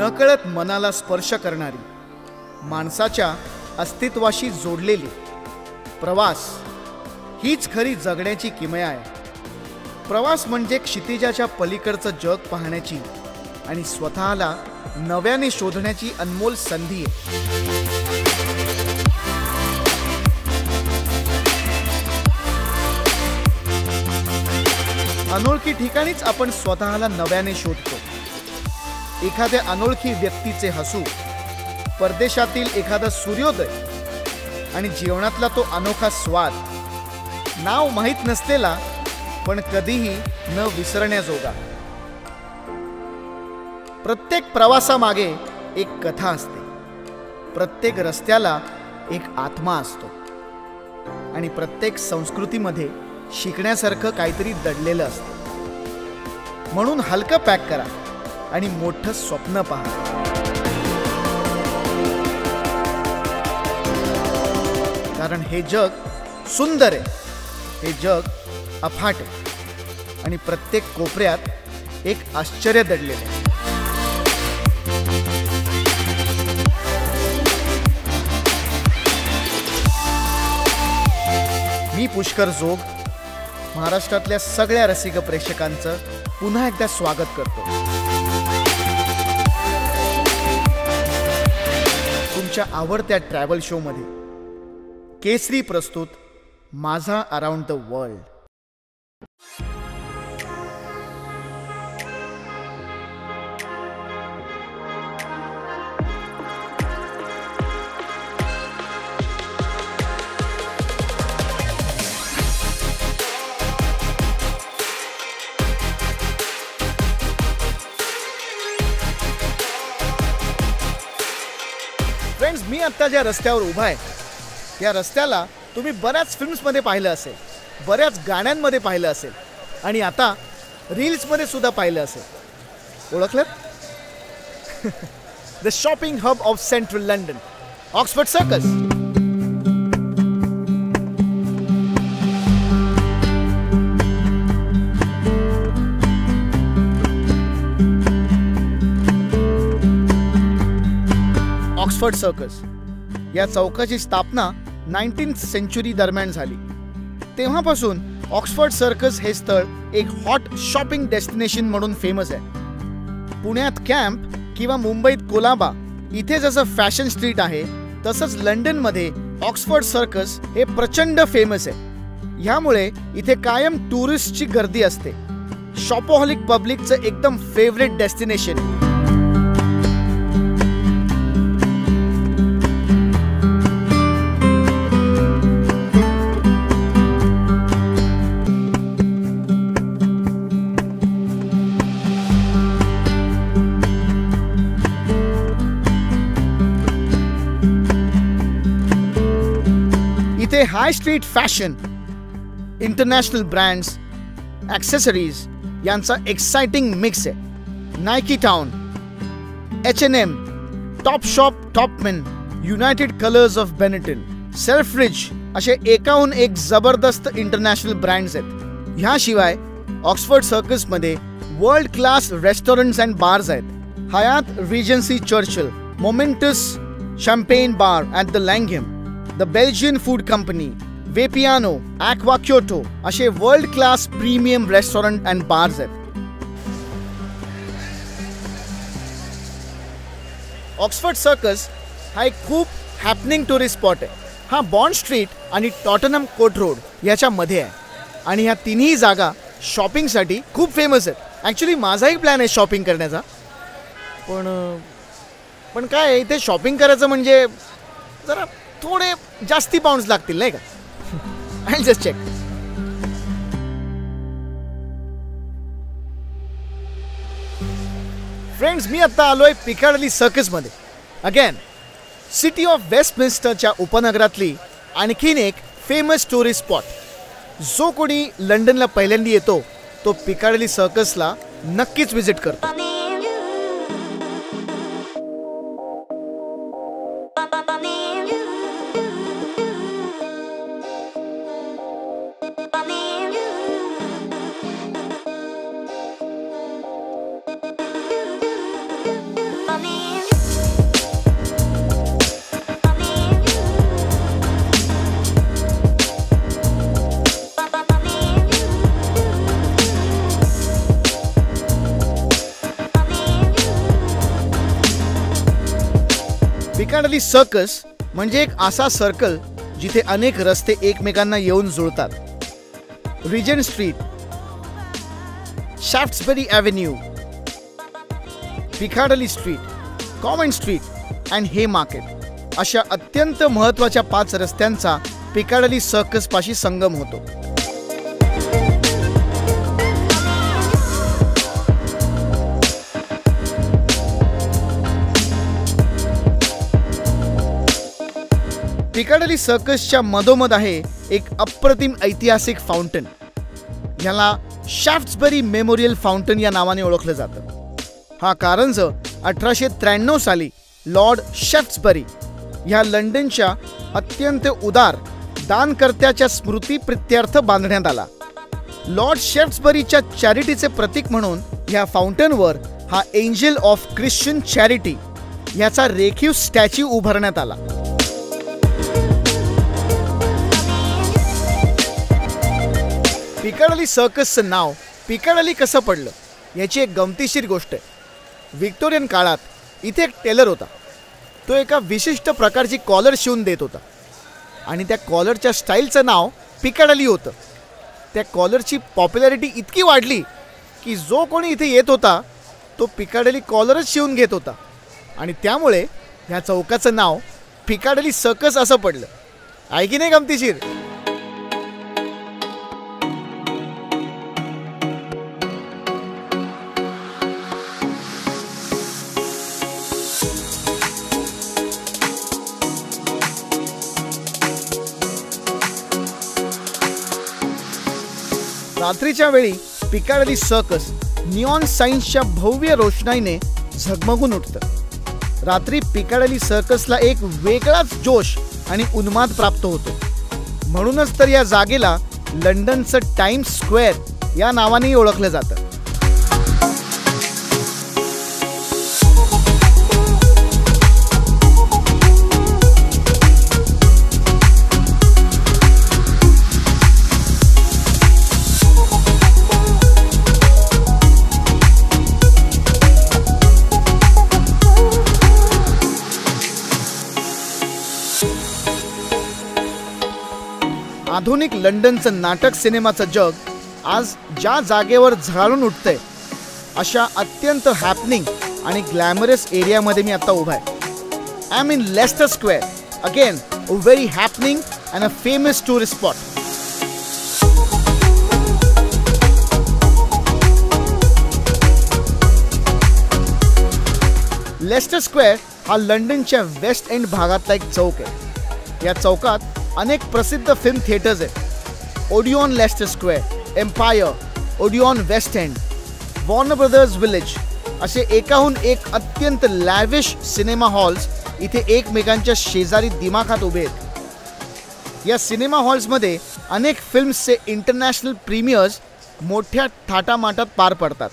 नकळत मनाला स्पर्श करणारी, माणसाच्या अस्तित्वाशी जोडलेली प्रवास हीच खरी जगण्याची किमया आहे. प्रवास म्हणजे क्षितिजाच्या पलीकडचं जग पाहण्याची आणि स्वतःला नव्याने शोधण्याची अनमोल संधी आहे. अनोळखी ठिकाणीच आपण स्वतःला नव्याने शोधतो. एखाद्या अनोळखी व्यक्तीचे हसू, परदेशातील एखादा सूर्योदय आणि जीवनातला तो अनोखा स्वाद, नाव माहीत नसलेला पण कधीही न विसरण्याजोगा. प्रत्येक प्रवासामागे एक कथा असते, प्रत्येक रस्त्याला एक आत्मा असतो आणि प्रत्येक संस्कृतीमध्ये शिकण्यासारखं काहीतरी दडलेलं असतं. म्हणून हलकं पॅक करा आणि मोठं स्वप्न पहा. कारण हे जग सुंदर आहे, हे जग अफाट आहे आणि प्रत्येक कोपऱ्यात एक आश्चर्य दडलेलं आहे. मी पुष्कर जोग महाराष्ट्रातल्या सगळ्या रसिक प्रेक्षकांचं पुन्हा एकदा स्वागत करतो. तुमच्या आवडत्या ट्रॅव्हल शो मध्ये केसरी प्रस्तुत माझा अराउंड द वर्ल्ड. फ्रेंड्स, मी आता ज्या रस्त्यावर उभा आहे त्या रस्त्याला तुम्ही बऱ्याच फिल्म्समध्ये पाहिलं असेल, बऱ्याच गाण्यांमध्ये पाहिलं असेल आणि आता रील्समध्ये सुद्धा पाहिलं असेल. ओळखलं? The shopping hub of central London, Oxford circus. Oxford circus या चौकाची स्थापना 19th सेंचुरी दरम्यान झाली. तेव्हापासून ऑक्सफर्ड सर्कस हे स्थळ एक हॉट शॉपिंग डेस्टिनेशन म्हणून फेमस आहे. पुण्यात कॅम्प किंवा मुंबईत कोलाबा इथे जसं फॅशन स्ट्रीट आहे, तसंच लंडनमध्ये ऑक्सफर्ड सर्कस हे प्रचंड फेमस आहे. ह्यामुळे इथे कायम टुरिस्टची गर्दी असते. शॉपोहॉलिक पब्लिकचं एकदम फेवरेट डेस्टिनेशन आहे. इथे high street fashion, international brands, accessories यांचा एक्साइटिंग मिक्स आहे. Nike town, H&M, Topshop, Topman, United Colours of Benetton, Selfridge असे एकाहून एक जबरदस्त इंटरनॅशनल ब्रँड्स आहेत. ह्याशिवाय ऑक्सफर्ड सर्कसमध्ये world class restaurants and bars आहेत. Hyatt Regency Churchill, Momentus champagne bar at the Langham, the Belgian food company, Vapiano, Aqua Kyoto असे world class premium restaurant and bars आहेत. ऑक्सफर्ड सर्कस हा एक खूप happening tourist spot आहे. हा bond street आणि Tottenham court road याच्या मध्ये आहे आणि ह्या तिन्ही जागा शॉपिंगसाठी खूप फेमस आहेत. ॲक्च्युली माझाही प्लॅन आहे शॉपिंग करण्याचा, पण काय इथे शॉपिंग करायचं म्हणजे जरा थोडे जास्ती पाऊंड्स लागतील नाही का? I just check. फ्रेंड्स, मी आता आलोय पिकाडली सर्कसमध्ये. अगेन सिटी ऑफ वेस्टमिन्स्टरच्या उपनगरातली आणखीन एक फेमस टुरिस्ट स्पॉट. जो कोणी लंडनला पहिल्यांदा येतो तो पिकाडली सर्कसला नक्कीच विजिट करतो. Funny. पिकाडली सर्कस म्हणजे एक असा सर्कल जिथे अनेक रस्ते एकमेकांना येऊन जुळतात. Regent Street, Shaftesbury Avenue, Piccadilly Street, Common Street and Haymarket अशा अत्यंत महत्त्वाच्या 5 रस्त्यांचा पिकाडली सर्कस पाशी संगम होतो. पिकाडली सर्कसच्या मधोमध आहे एक अप्रतिम ऐतिहासिक फाउंटन. याला शाफ्ट्सबरी मेमोरियल फाउंटन या नावाने ओळखलं जातं. हा कारंज 1893 साली लॉर्ड शाफ्ट्सबरी ह्या लंडनच्या अत्यंत उदार दानकर्त्याच्या स्मृतीप्रित्यर्थ बांधण्यात आला. लॉर्ड शाफ्ट्सबरीच्या चॅरिटीचे प्रतीक म्हणून ह्या फाउंटनवर हा एंजल ऑफ ख्रिश्चन चॅरिटी ह्याचा रेखीव स्टॅच्यू उभारण्यात आला. पिकाडली सर्कसचं नाव पिकाडली कसं पडलं याची एक गमतीशीर गोष्ट आहे. व्हिक्टोरियन काळात इथे एक टेलर होता. तो एका विशिष्ट प्रकारची कॉलर शिवून देत होता आणि त्या कॉलरच्या स्टाईलचं नाव पिकाडली होतं. त्या कॉलरची पॉप्युलॅरिटी इतकी वाढली की जो कोणी इथे येत होता तो पिकाडली कॉलरच शिवून घेत होता आणि त्यामुळे ह्या चौकाचं नाव पिकाडली सर्कस असं पडलं. आहे की नाही गमतीशीर? रात्रीच्या वेळी पिकाडली सर्कस निऑन साइन्सच्या भव्य रोषणाईने झगमगून उठतं. रात्री पिकाडली सर्कसला एक वेगळाच जोश आणि उन्माद प्राप्त होतो. म्हणूनच तर या जागेला लंडनचं टाइम्स स्क्वेअर या नावानेही ओळखलं जातं. आधुनिक लंडनचं नाटक सिनेमाचं जग आज ज्या जागेवर झळाळून उठतंय अशा अत्यंत हॅपनिंग आणि ग्लॅमरस एरियामध्ये मी आता उभा आहे. I am in Leicester square, again a very happening and a famous tourist spot. Leicester square हा लंडनच्या वेस्ट एंड भागातला एक चौक आहे. या चौकात अनेक प्रसिद्ध फिल्म थिएटर्स आहेत. Odeon Leicester Square, Empire, Odeon West End, Warner Brothers Village असे एकाहून एक अत्यंत लॅविश सिनेमा हॉल्स इथे एकमेकांच्या शेजारी दिमाखात उभे आहेत. या सिनेमा हॉल्समध्ये अनेक फिल्म्सचे इंटरनॅशनल प्रीमियर्स मोठ्या थाटामाटात पार पडतात.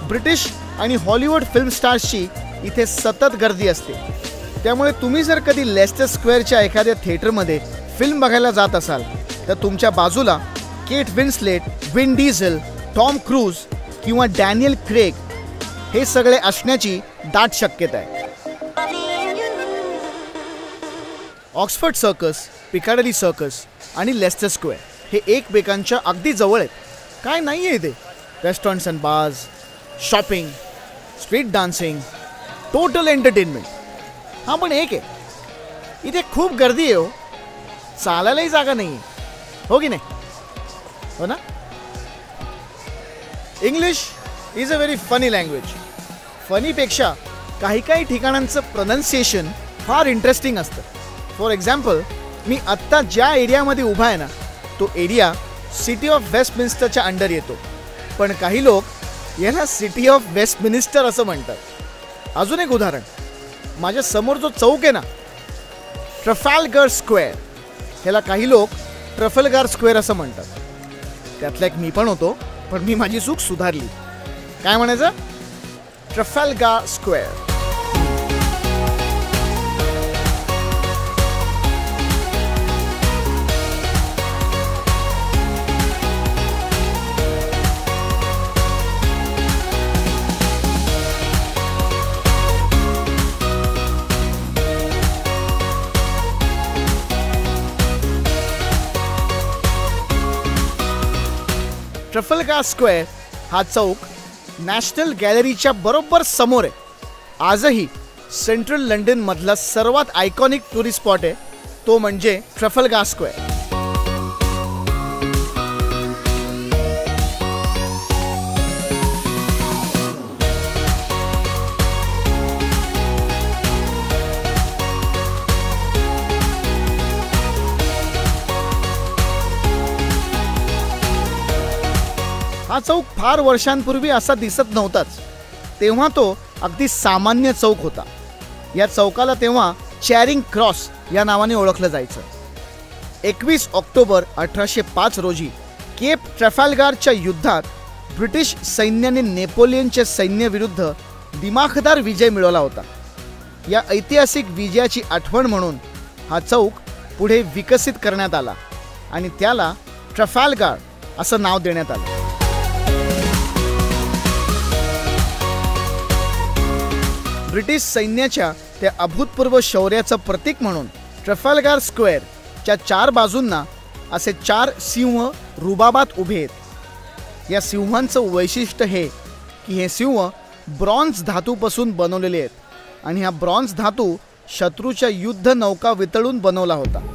ब्रिटिश आणि हॉलिवूड फिल्म स्टार्सची इथे सतत गर्दी असते. त्यामुळे तुम्ही जर कधी लेस्टर स्क्वेअरच्या एखाद्या थिएटरमध्ये फिल्म बघायला जात असाल तर तुमच्या बाजूला Kate Winslet, Vin Diesel, Tom Cruise किंवा डॅनियल क्रेग हे सगळे असण्याची दाट शक्यता आहे. ऑक्सफर्ड सर्कस, पिकाडली सर्कस आणि लेस्टर स्क्वेअर हे एकमेकांच्या अगदी जवळ आहेत. काय नाही आहे इथे? Restaurants and bars, shopping, street dancing, total entertainment. हां, पण एक आहे, इथे खूप गर्दी आहे हो. चालायलाही जागा नाही आहे, हो की नाही? हो ना? English is a very funny language. फनीपेक्षा काही काही ठिकाणांचं प्रोनाऊन्सिएशन फार इंटरेस्टिंग असतं. फॉर एक्झाम्पल, मी आत्ता ज्या एरियामध्ये उभा आहे ना तो एरिया सिटी ऑफ वेस्टमिन्स्टरच्या अंडर येतो, पण काही लोक याला सिटी ऑफ वेस्टमिनिस्टर असं म्हणतात. अजून एक उदाहरण, माझ्या समोर जो चौक आहे ना, ट्रफाल्गर स्क्वेअर, ह्याला काही लोक ट्रफलगार स्क्वेअर असं म्हणतात. त्यातला एक मी पण होतो, पण मी माझी चूक सुधारली. काय म्हणायचं? ट्रफाल्गर स्क्वेअर. ट्रफलगार स्क्वेअर हा चौक नॅशनल गॅलरीच्या बरोबर समोर आहे. आजही सेंट्रल लंडन मधला सर्वात आयकॉनिक टुरिस्ट स्पॉट आहे, तो म्हणजे ट्रफलगार स्क्वेअर. हा चौक फार वर्षांपूर्वी असा दिसत नव्हताच. तेव्हा तो अगदी सामान्य चौक होता. या चौकाला तेव्हा चॅरिंग क्रॉस या नावाने ओळखलं जायचं. 21 ऑक्टोबर 1805 रोजी केप ट्रफाल्गारच्या युद्धात ब्रिटिश सैन्याने नेपोलियनच्या सैन्याविरुद्ध दिमाखदार विजय मिळवला होता. या ऐतिहासिक विजयाची आठवण म्हणून हा चौक पुढे विकसित करण्यात आला आणि त्याला ट्रफाल्गार असं नाव देण्यात आलं. ब्रिटिश सैन्याच्या त्या अभूतपूर्व शौर्याचं प्रतीक म्हणून ट्रफाल्गार स्क्वेअरच्या 4 बाजूंना असे 4 सिंह रुबाबात उभे आहेत. या सिंहांचं वैशिष्ट्य हे की हे सिंह ब्रॉन्झ धातूपासून बनवलेले आहेत आणि हा ब्रॉन्झ धातू शत्रूच्या युद्ध नौका वितळून बनवला होता.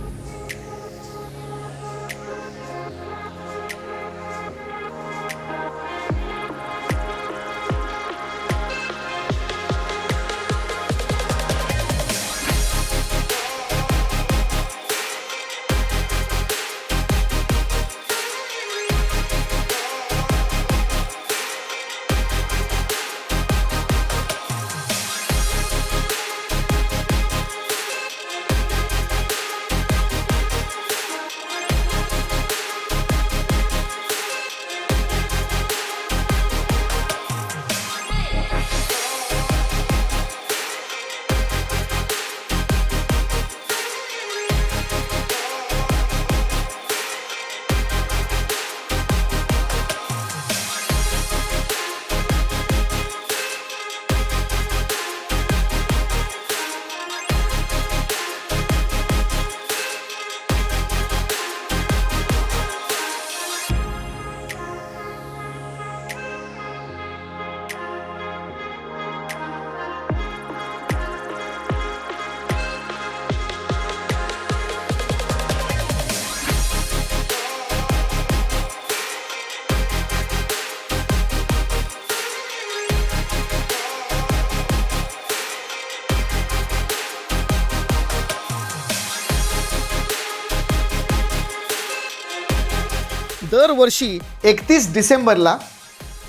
दरवर्षी 31 डिसेंबरला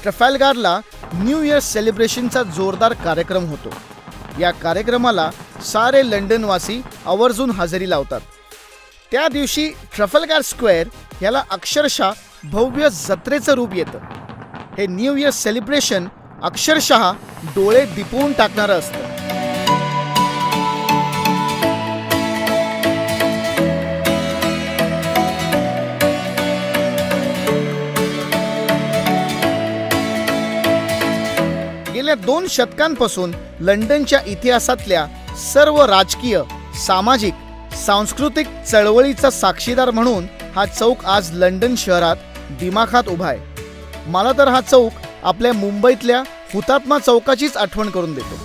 ट्रफाल्गारला न्यू इयर सेलिब्रेशनचा जोरदार कार्यक्रम होतो. या कार्यक्रमाला सारे लंडनवासी आवर्जून हजेरी लावतात. त्या दिवशी ट्रफाल्गार स्क्वेअर याला अक्षरशः भव्य जत्रेचं रूप येतं. हे न्यू इयर सेलिब्रेशन अक्षरशः डोळे दिपवून टाकणारं असतं. गेल्या 2 शतकांपासून लंडनच्या इतिहासातल्या सर्व राजकीय, सामाजिक, सांस्कृतिक चळवळीचा साक्षीदार म्हणून हा चौक आज लंडन शहरात दिमाखात उभा आहे. मला तर हा चौक आपल्या मुंबईतल्या हुतात्मा चौकाचीच आठवण करून देतो.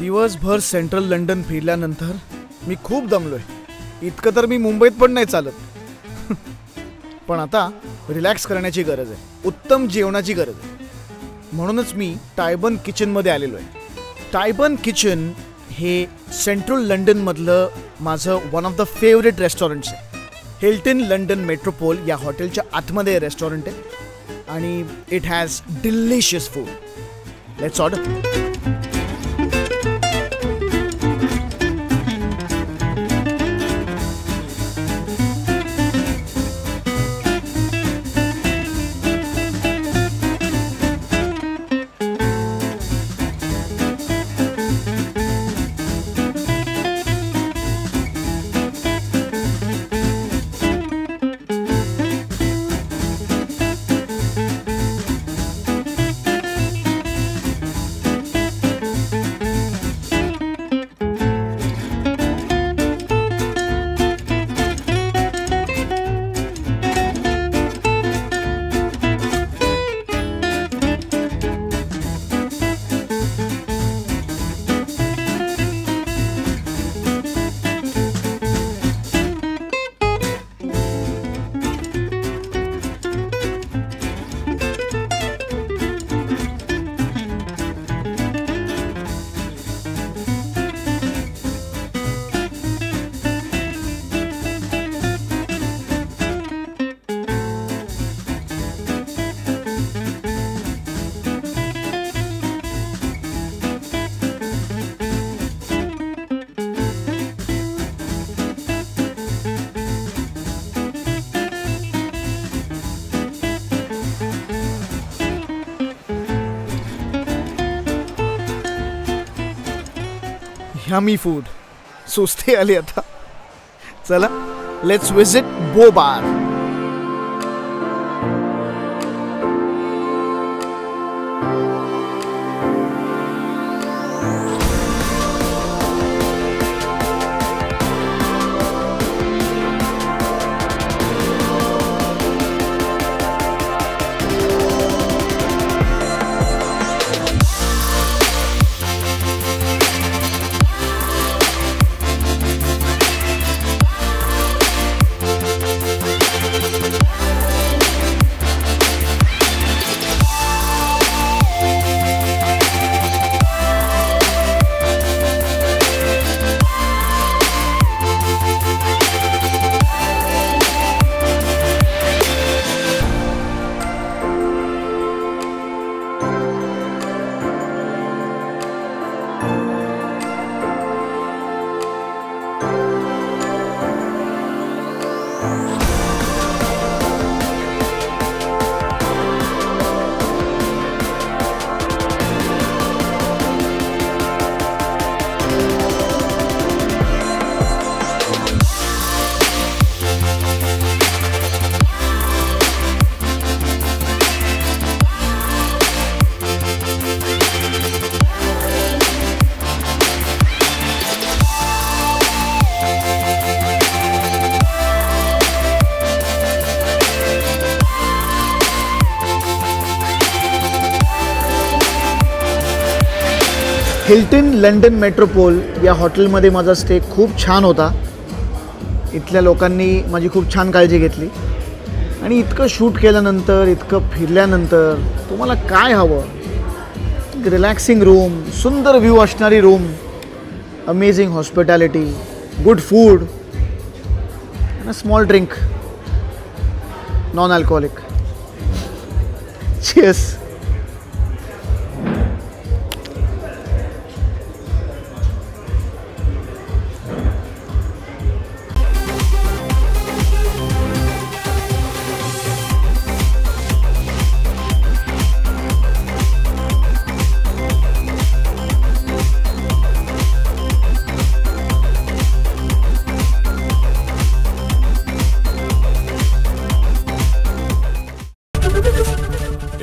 दिवसभर सेंट्रल लंडन फिरल्यानंतर मी खूप दमलोय. इतकं तर मी मुंबईत पण नाही चालत. पण आता रिलॅक्स करण्याची गरज आहे, उत्तम जेवणाची गरज आहे. म्हणूनच मी टायबन किचनमध्ये आलेलो आहे. टायबन किचन हे सेंट्रल लंडनमधलं माझं one of the favourite restaurants आहे. हिल्टन लंडन मेट्रोपोल या हॉटेलच्या आतमध्ये रेस्टॉरंट आहे आणि it has delicious food. Let's order. Yummy food सुस्ती आली आता. चला लेट्स विजिट बो बार. हिल्टन लंडन मेट्रोपोल या हॉटेलमध्ये माझा स्टे खूप छान होता. इथल्या लोकांनी माझी खूप छान काळजी घेतली आणि इतकं शूट केल्यानंतर, इतकं फिरल्यानंतर तुम्हाला काय हवं? रिलॅक्सिंग रूम, सुंदर व्ह्यू असणारी room, amazing hospitality, good food आणि small drink, non alcoholic. Cheers.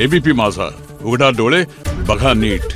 ABP Majha, उघडा डोळे बघा नीट.